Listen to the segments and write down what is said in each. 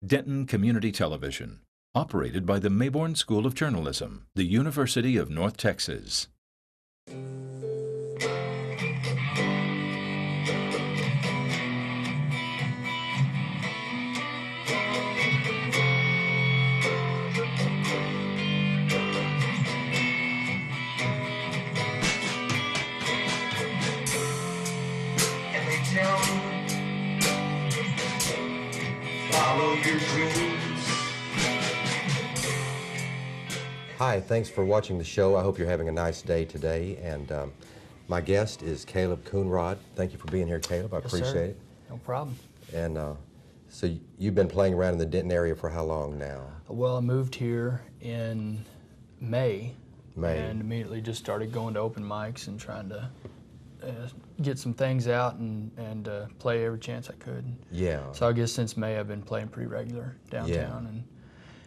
Denton Community Television, operated by the Mayborn School of Journalism, the University of North Texas. Follow your dreams. Hi, thanks for watching the show. I hope you're having a nice day today. And my guest is Caleb Coonrod. Thank you for being here, Caleb. I appreciate it. No problem. And so you've been playing around in the Denton area for how long now? Well, I moved here in May. And immediately just started going to open mics and trying to get some things out and play every chance I could. Yeah. So I guess since May I've been playing pretty regular downtown and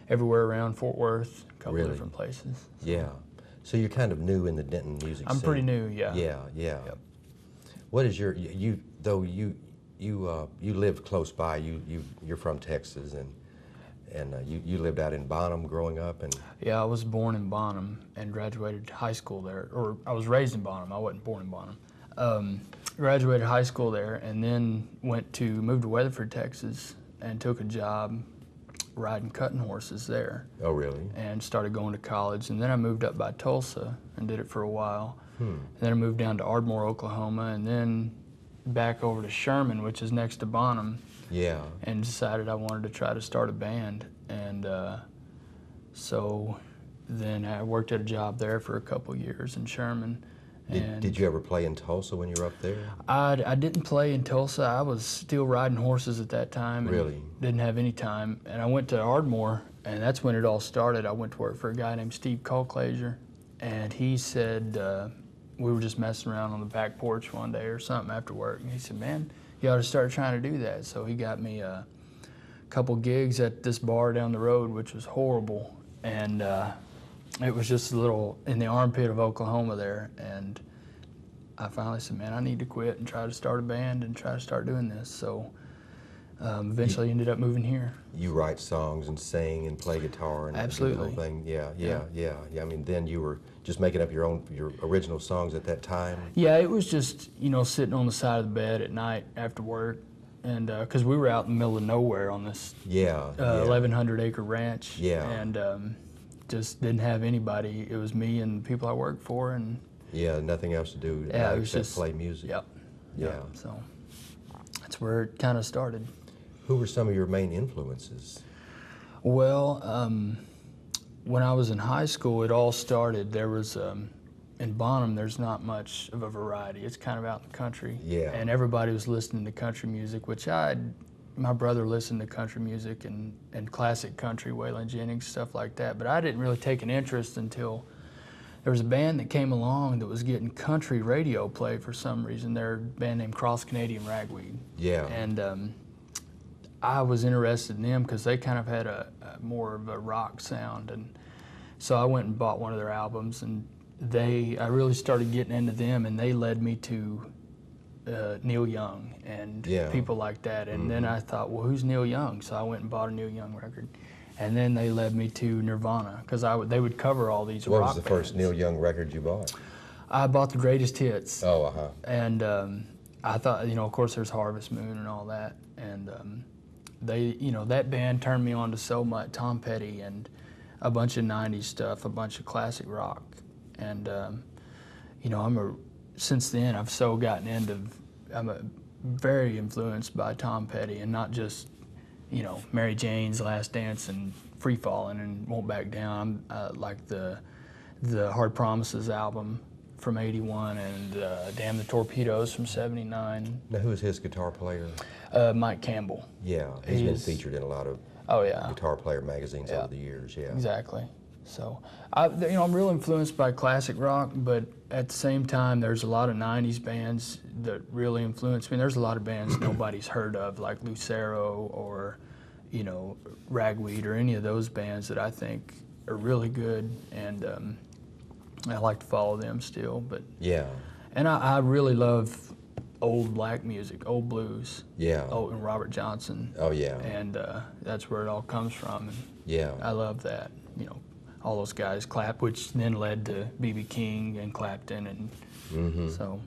everywhere around Fort Worth, a couple of different places. Yeah. So you're kind of new in the Denton music scene. I'm pretty new, yeah. Yeah. Yep. What is your you lived close by. You're from Texas and you lived out in Bonham growing up and Yeah, I was born in Bonham and graduated high school there, or I was raised in Bonham. I wasn't born in Bonham. Graduated high school there and then moved to Weatherford, Texas, and took a job riding cutting horses there. Oh, really? And started going to college, and then I moved up by Tulsa and did it for a while. And then I moved down to Ardmore, Oklahoma, and then back over to Sherman, which is next to Bonham. Yeah. And decided I wanted to try to start a band, and so then I worked at a job there for a couple years in Sherman. Did you ever play in Tulsa when you were up there? I didn't play in Tulsa. I was still riding horses at that time. And Really? Didn't have any time. And I went to Ardmore, and that's when it all started. I went to work for a guy named Steve Colclaser, and he said, we were just messing around on the back porch one day or something after work, and he said, man, you ought to start trying to do that. So he got me a couple gigs at this bar down the road, which was horrible. And it was just a little in the armpit of Oklahoma there, and I finally said, man, I need to quit and try to start a band and try to start doing this. So eventually ended up moving here. You write songs and sing and play guitar and Absolutely. do the whole thing. Yeah. I mean, then you were just making up your original songs at that time? Yeah, it was just, sitting on the side of the bed at night after work, and because we were out in the middle of nowhere on this 1,100-acre ranch. Yeah. And just didn't have anybody. It was me and the people I worked for, and yeah, nothing else to do it was except just play music. Yep. Yeah. So that's where it kind of started. Who were some of your main influences? Well, when I was in high school, it all started. There was in Bonham, there's not much of a variety. It's kind of out in the country. Yeah. And everybody was listening to country music, which my brother listened to country music and classic country, Waylon Jennings, stuff like that. But I didn't really take an interest until there was a band that came along that was getting country radio play for some reason. They're a band named Cross Canadian Ragweed. Yeah. And I was interested in them because they kind of had a more of a rock sound. And so I went and bought one of their albums, and I really started getting into them, and they led me to Neil Young and people like that. And then I thought, well, who's Neil Young? So I went and bought a Neil Young record. And then they led me to Nirvana, because they would cover all these rock bands. What was the first Neil Young record you bought? I bought the Greatest Hits. Oh, uh-huh. And I thought, of course there's Harvest Moon and all that. And that band turned me on to so much, Tom Petty and a bunch of 90s stuff, a bunch of classic rock. And, since then I've so gotten I'm very influenced by Tom Petty, and not just, Mary Jane's Last Dance and Free Fallin' and Won't Back Down. Like the Hard Promises album from '81 and Damn the Torpedoes from '79. Now, who's his guitar player? Mike Campbell. Yeah, he's been featured in a lot of guitar player magazines over the years. Yeah, exactly. So, I'm real influenced by classic rock, but at the same time, there's a lot of '90s bands that really influenced me. There's a lot of bands nobody's heard of, like Lucero or, Ragweed or any of those bands that I think are really good, and I like to follow them still. But yeah, and I really love old black music, old blues. Yeah. Oh, and Robert Johnson. Oh, yeah. And that's where it all comes from. And Yeah. I love that. You know, all those guys clap, which then led to B.B. King and Clapton, and so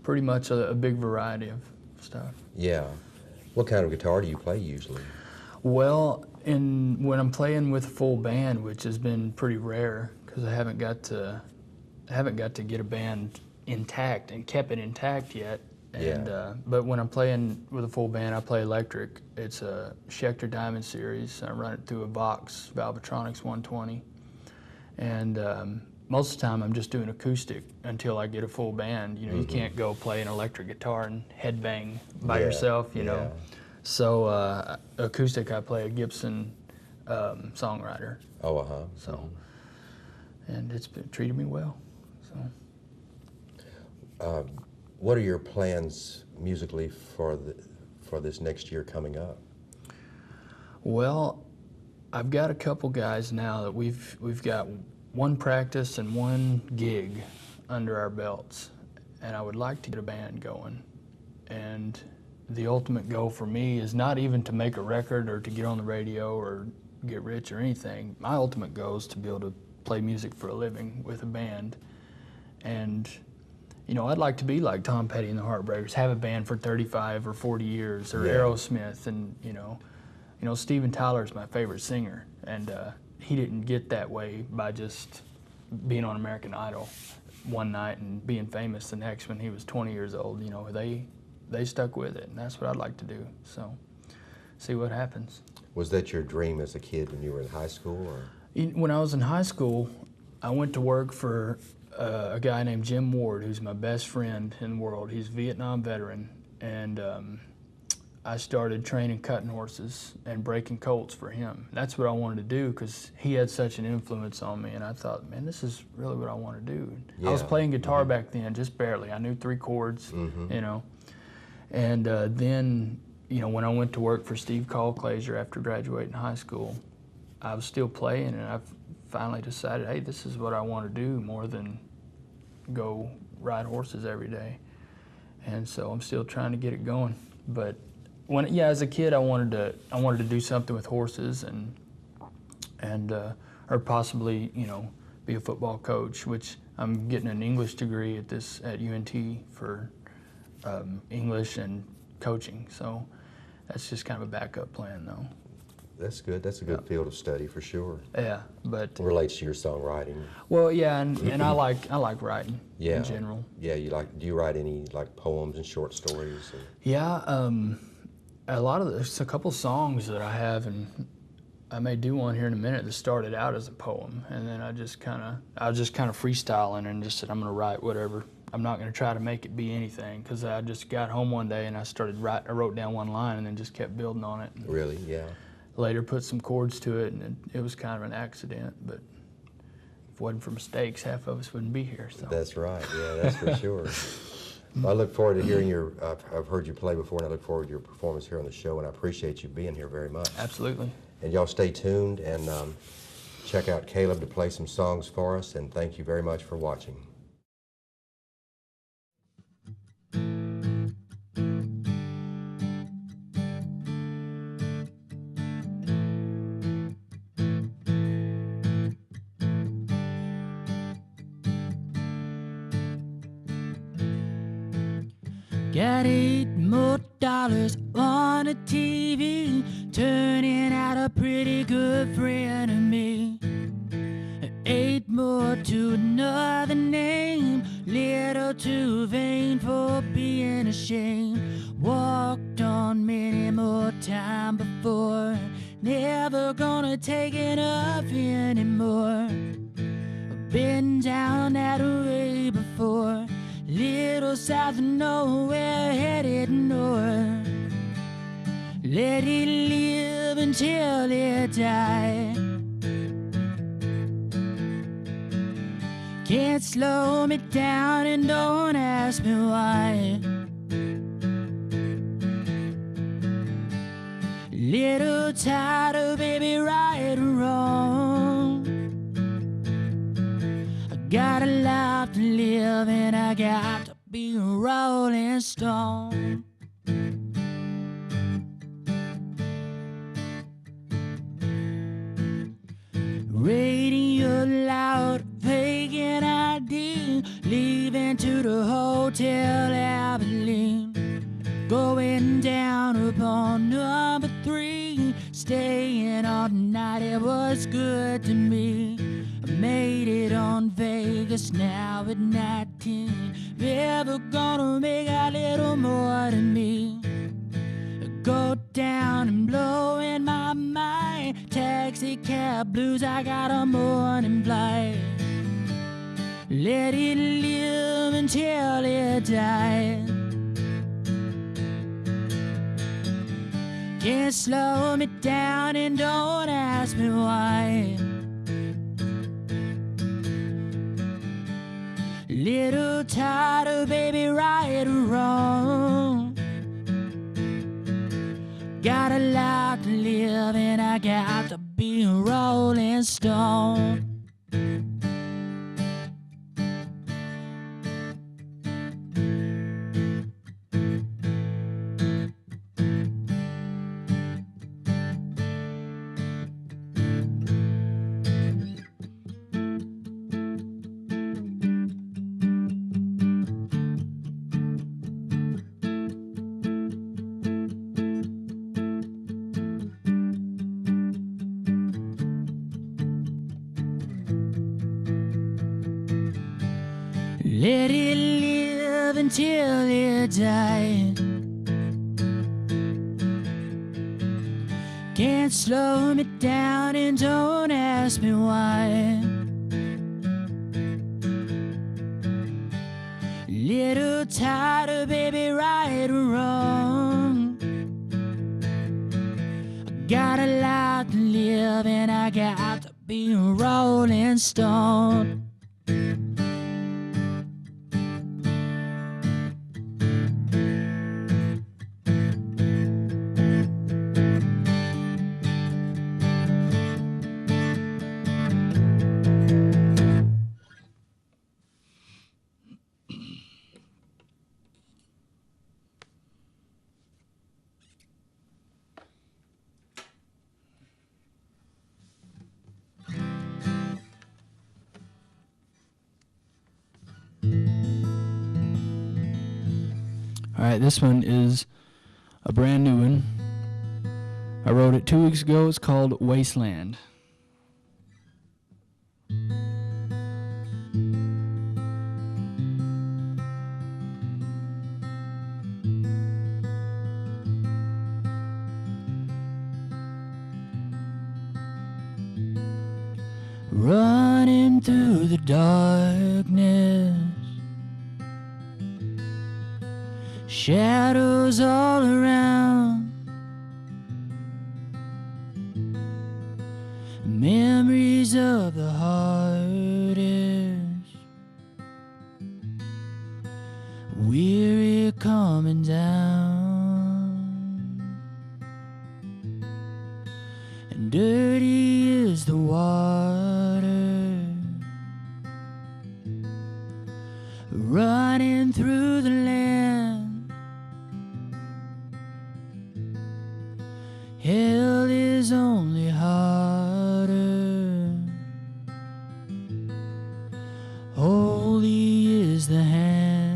pretty much a big variety of stuff. Yeah. What kind of guitar do you play usually? Well, when I'm playing with a full band, which has been pretty rare, because I haven't got to get a band intact and kept it intact yet. And but when I'm playing with a full band, I play electric. It's a Schecter Diamond Series. I run it through a Vox Valvetronics 120, and most of the time I'm just doing acoustic until I get a full band. You know, you can't go play an electric guitar and headbang by yourself. You know, so acoustic, I play a Gibson Songwriter. Oh, uh-huh. So, and it's been treated me well. So. What are your plans musically for this next year coming up? Well, I've got a couple guys now that we've got one practice and one gig under our belts, and I would like to get a band going. And the ultimate goal for me is not even to make a record or to get on the radio or get rich or anything. My ultimate goal is to be able to play music for a living with a band. And you know, I'd like to be like Tom Petty and the Heartbreakers, have a band for 35 or 40 years, or Aerosmith, and you know, Steven Tyler's my favorite singer, and he didn't get that way by just being on American Idol one night and being famous the next when he was 20 years old. You know, they stuck with it, and that's what I'd like to do. So, see what happens. Was that your dream as a kid when you were in high school, or? When I was in high school, I went to work for a guy named Jim Ward, who's my best friend in the world. He's a Vietnam veteran, and I started training cutting horses and breaking colts for him. That's what I wanted to do because he had such an influence on me, and I thought, man, this is really what I want to do. I was playing guitar back then, just barely. I knew 3 chords, you know. And then, you know, when I went to work for Steve Kalklaser after graduating high school, I was still playing, and I finally decided, hey, this is what I want to do more than go ride horses every day. And so I'm still trying to get it going. But as a kid, I wanted to do something with horses and or possibly, you know, be a football coach, which I'm getting an English degree at UNT for English and coaching. So that's just kind of a backup plan, though. That's good. That's a good field of study for sure. Yeah, but it relates to your songwriting. Well, yeah, and I like writing in general. Yeah, do you write any like poems and short stories? Yeah, there's a couple songs that I have, and I may do one here in a minute that started out as a poem, and then I was just kind of freestyling and just said I'm gonna write whatever. I'm not gonna try to make it be anything because I just got home one day and I wrote down one line and then just kept building on it. Really? Yeah. Later put some chords to it, and it was kind of an accident, but if it wasn't for mistakes, half of us wouldn't be here. So. That's right, yeah, that's for sure. Well, I look forward to hearing I've heard you play before, and I look forward to your performance here on the show, and I appreciate you being here very much. Absolutely. And y'all stay tuned and check out Caleb to play some songs for us, and thank you very much for watching. Got $8 more on a TV, turning out a pretty good friend of me. 8 more to another name, little too vain for being ashamed. Walked on many more time before, never gonna take it up anymore. Been down that way before, little south of nowhere, headed north. Let it live until it die. Can't slow me down and don't ask me why. Little tired of baby right or wrong. I got a life to live and I got to be a rolling stone. Radio loud, vacant ID, leaving to the Hotel Abilene. Going down upon number 3, staying all night, it was good to me. I made it on Vegas now at 19. Ever gonna make a little more to me? Go down and blow in my mind. Taxi cab blues, I got a morning flight. Let it live until it dies. Can't slow me down and don't ask me why. Little tired of baby right or wrong. Got a life to live and I got to be a rolling stone. Let it live until it dies. Can't slow me down and don't ask me why. Little tired of baby right or wrong. I got a life to live and I got to be a rolling stone. Alright, this one is a brand new one. I wrote it 2 weeks ago. It's called Wasteland. Running through the darkness, shadows all around, memories of the hardest, weary coming down, and dirty is the water, running through the land. Hell is only harder. Holy is the hand.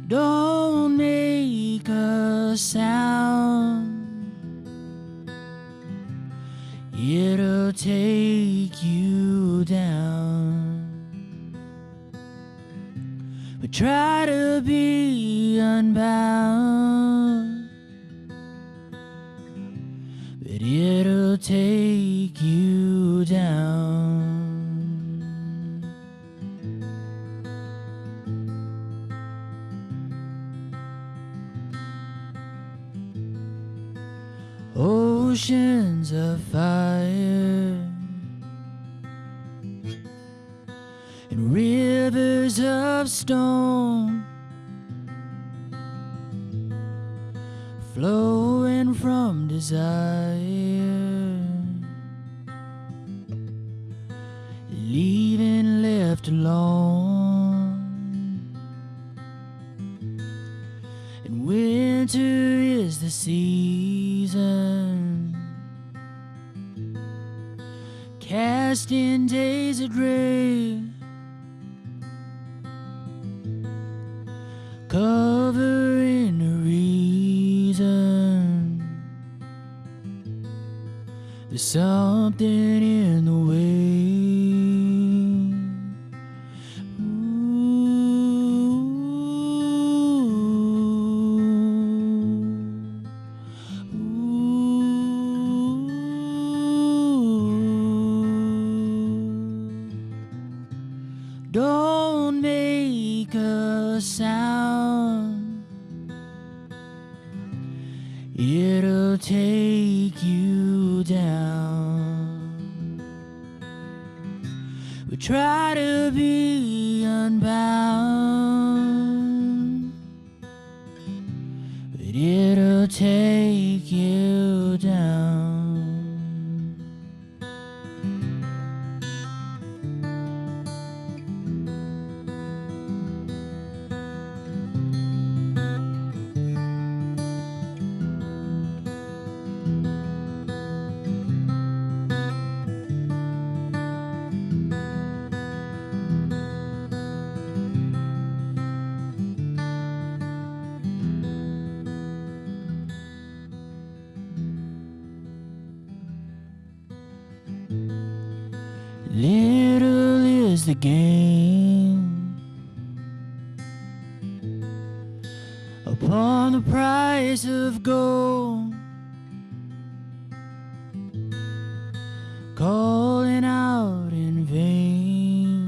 Don't make a sound. It'll take you down. But try to be unbound. But it'll take you down. Oceans of fire and rivers rivers of stone flowing from desire, leaving left alone. And winter is the season, casting days of gray, covering the reason. There's something in the way. Don't make a sound, it'll take you down. We try to be unbound, but it'll take you down. Little is the gain upon the price of gold, calling out in vain,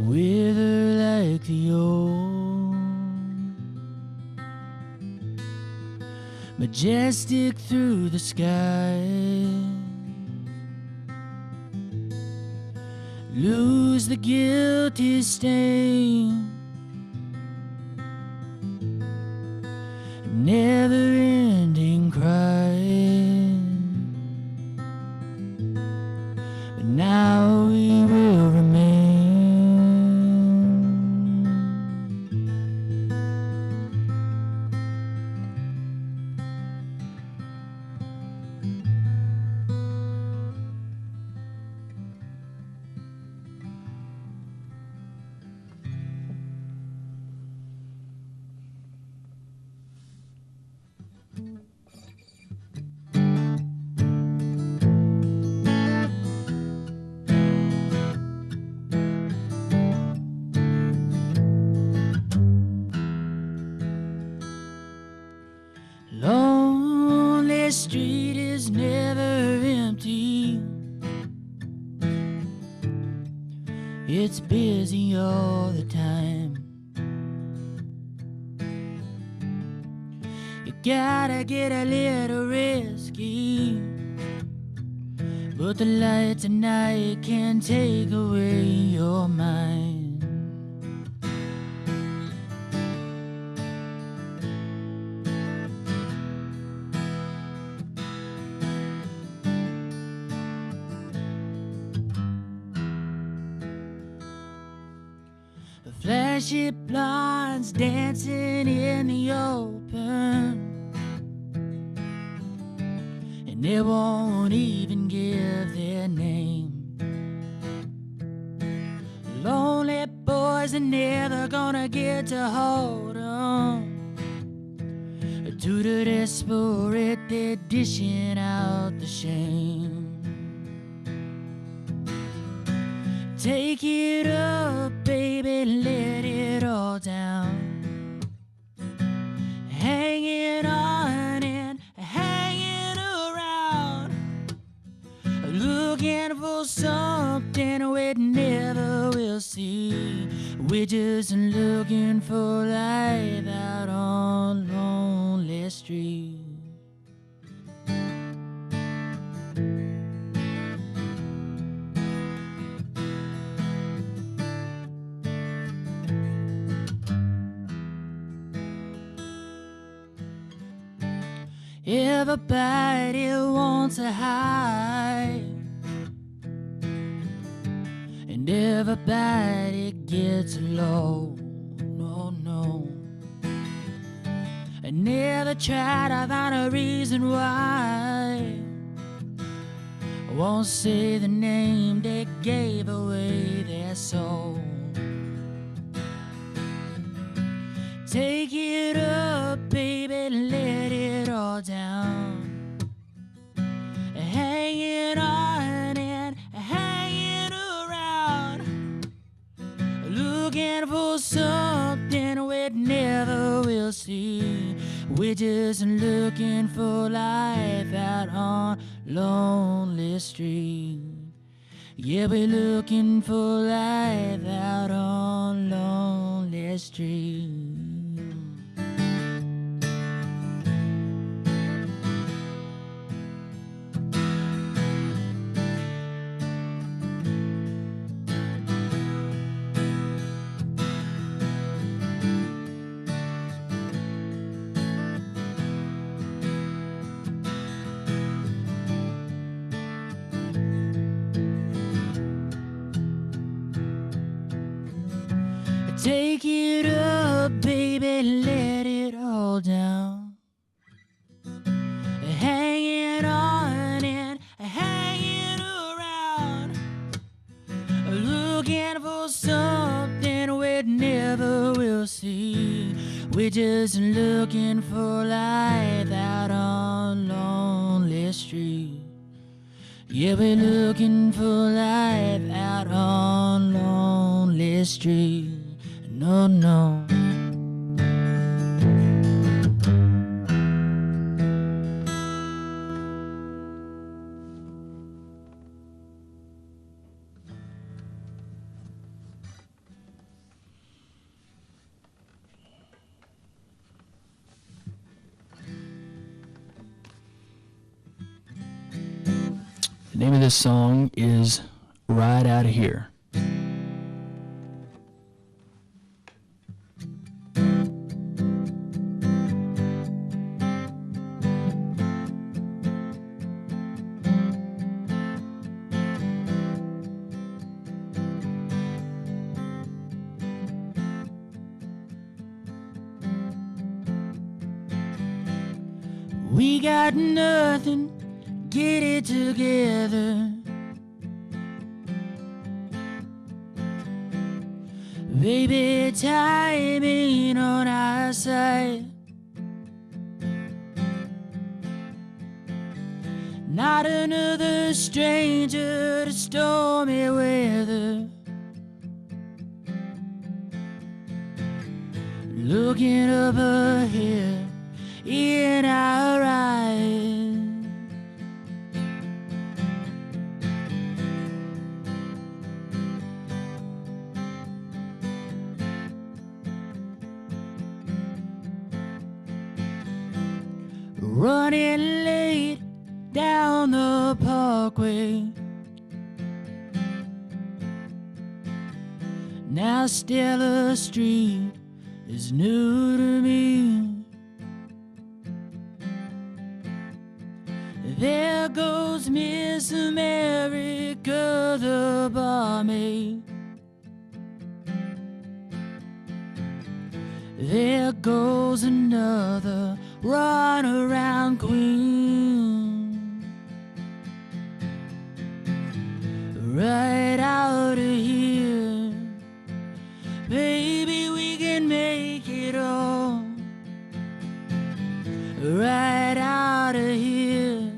wither like the old, majestic through the sky. Lose the guilty stain, never-ending cry. But now we will remain. Lonely street is never empty, it's busy all the time. You gotta get a little risky, but the lights at night can take away your mind. Flashy blondes dancing in the open, and they won't even give their name. Lonely boys are never gonna get to hold 'em. To the desperate, they're dishing out the shame. Take it up, baby, let it all down. Hanging on and hanging around, looking for something we never will see. We're just looking for life out on Lonely Street. Everybody wants a high, and everybody gets low. No, no. I never tried to find a reason why. I won't say the name that gave away their soul. Take it up, baby, let it all down. Hanging on and hanging around, looking for something we never will see. We're just looking for life out on Lonely Street. Yeah, we're looking for life out on Lonely Street. Take it up, baby, let it all down. Hanging on and hanging around, looking for something we never will see. We're just looking for life out on Lonely Street. Yeah, we're looking for life out on Lonely Street. No, no. The name of this song is Right Outta Here. We got nothing, get it together. Baby, time ain't on our side. Not another stranger to stormy weather. Looking up ahead in our eyes, running late down the parkway. Now Stella Street is new to me. There goes Miss America, the barmaid. There goes another run-around queen. Right out of here, baby, we can make it all. Right out of here,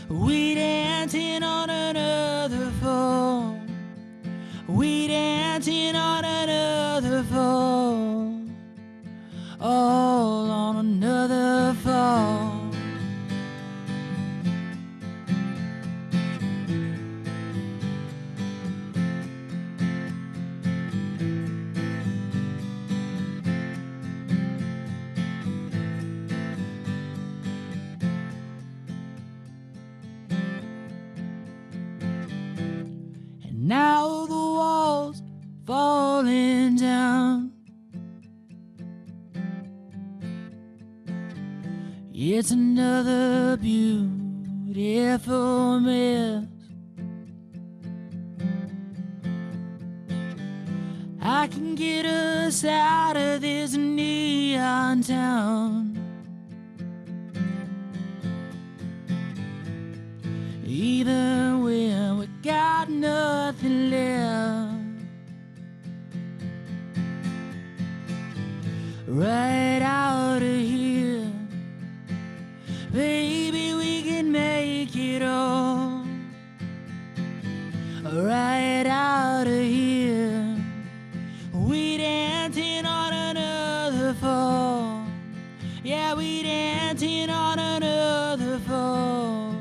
we dancing on another fall. We dancing on another fall. All on another fall. It's another beautiful mess. I can get us out of this neon town. Even when we got nothing left. Right out of here, baby, we can make it all. Right out of here, we dancing on another fall. Yeah, we dancing on another fall.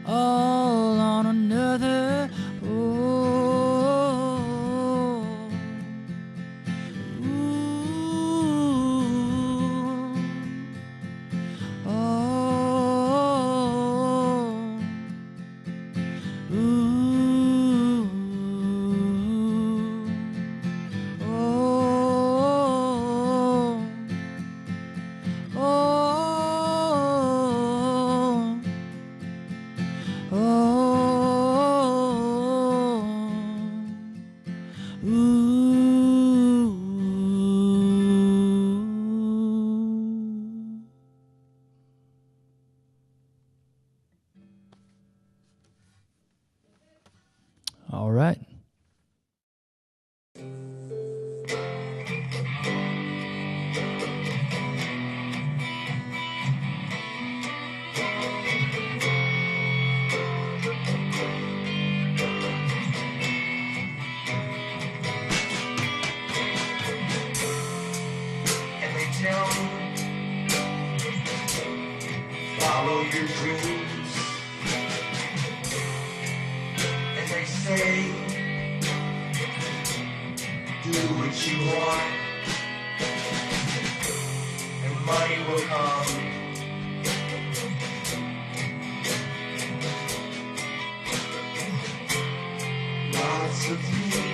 All on another. All right. And they tell me, follow your dreams. And they say, do what you want, and money will come. Lots of people